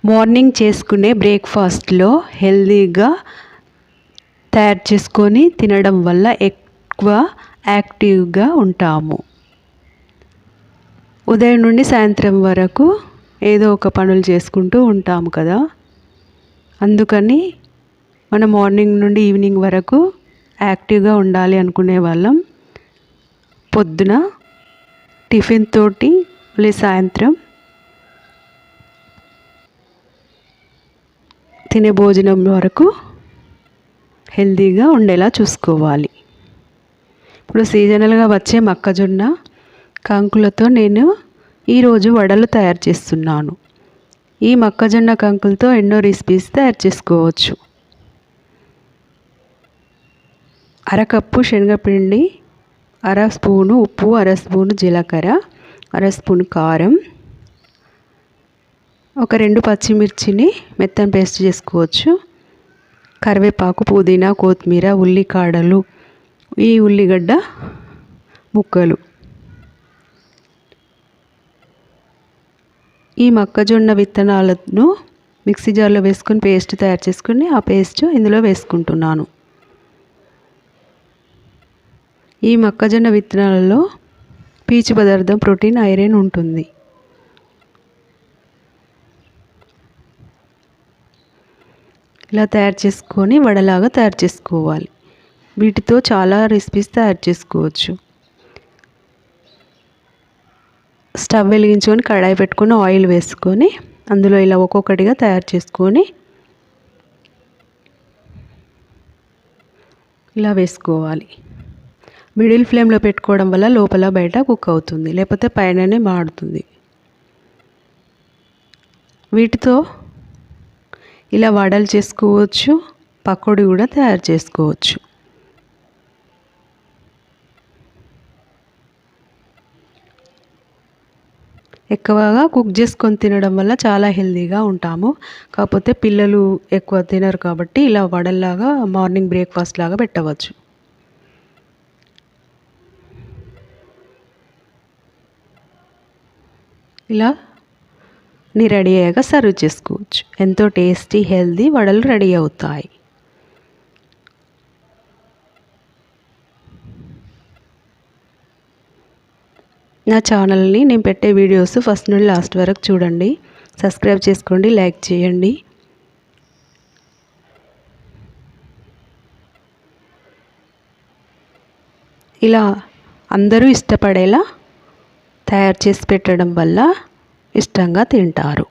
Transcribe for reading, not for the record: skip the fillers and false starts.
Morning చేసుకునే బ్రేక్ఫాస్ట్లో హెల్తీగా తయారు చేసుకొని తినడం వల్ల ఎక్కువ యాక్టివ్గా ఉంటాము. ఉదయం నుండి సాయంత్రం వరకు ఏదో ఒక పనులు చేసుకుంటూ ఉంటాము కదా, అందుకని మనం మార్నింగ్ నుండి ఈవినింగ్ వరకు యాక్టివ్గా ఉండాలి అనుకునే వాళ్ళం పొద్దున టిఫిన్ తోటి మళ్ళీ సాయంత్రం తినే భోజనం వరకు హెల్తీగా ఉండేలా చూసుకోవాలి. ఇప్పుడు సీజనల్గా వచ్చే మొక్కజొన్న కంకులతో నేను ఈరోజు వడలు తయారు చేస్తున్నాను. ఈ మొక్కజొన్న కంకులతో ఎన్నో రెసిపీస్ తయారు చేసుకోవచ్చు. అరకప్పు శనగపిండి, అర స్పూను ఉప్పు, అర స్పూను జీలకర్ర, అర స్పూను కారం, ఒక 2 పచ్చిమిర్చిని మెత్తని పేస్ట్ చేసుకోవచ్చు. కరివేపాకు, పుదీనా, కొత్తిమీర, ఉల్లికాడలు, ఈ ఉల్లిగడ్డ ముక్కలు. ఈ మొక్కజొన్న విత్తనాలను మిక్సీ జార్లో వేసుకొని పేస్ట్ తయారు చేసుకుని ఆ పేస్ట్ ఇందులో వేసుకుంటున్నాను. ఈ మొక్కజొన్న విత్తనాలలో పీచు పదార్థం, ప్రోటీన్, ఐరన్ ఉంటుంది. ఇలా తయారు చేసుకొని వడలాగా తయారు చేసుకోవాలి. వీటితో చాలా రెసిపీస్ తయారు చేసుకోవచ్చు. స్టవ్ వెలిగించుకొని కడాయి పెట్టుకొని ఆయిల్ వేసుకొని అందులో ఇలా ఒక్కొక్కటిగా తయారు చేసుకొని ఇలా వేసుకోవాలి. మిడిల్ ఫ్లేమ్లో పెట్టుకోవడం వల్ల లోపల బయట కుక్ అవుతుంది, లేకపోతే పైననే మాడుతుంది. వీటితో ఇలా వడలు చేసుకోవచ్చు, పకోడీ కూడా తయారు చేసుకోవచ్చు. ఎక్కువగా కుక్ చేసుకొని తినడం వల్ల చాలా హెల్తీగా ఉంటాము. కాకపోతే పిల్లలు ఎక్కువ తినరు కాబట్టి ఇలా వడల్లాగా మార్నింగ్ బ్రేక్ఫాస్ట్ లాగా పెట్టవచ్చు. ఇలా రెడీ అయ్యాక సర్వ్ చేసుకోవచ్చు. ఎంతో టేస్టీ హెల్తీ వడలు రెడీ అవుతాయి. నా ఛానల్ని నేను పెట్టే వీడియోస్ ఫస్ట్ నుండి లాస్ట్ వరకు చూడండి. సబ్స్క్రైబ్ చేసుకోండి, లైక్ చేయండి. ఇలా అందరూ ఇష్టపడేలా తయారు చేసి పెట్టడం వల్ల ఇష్టంగా తింటారు.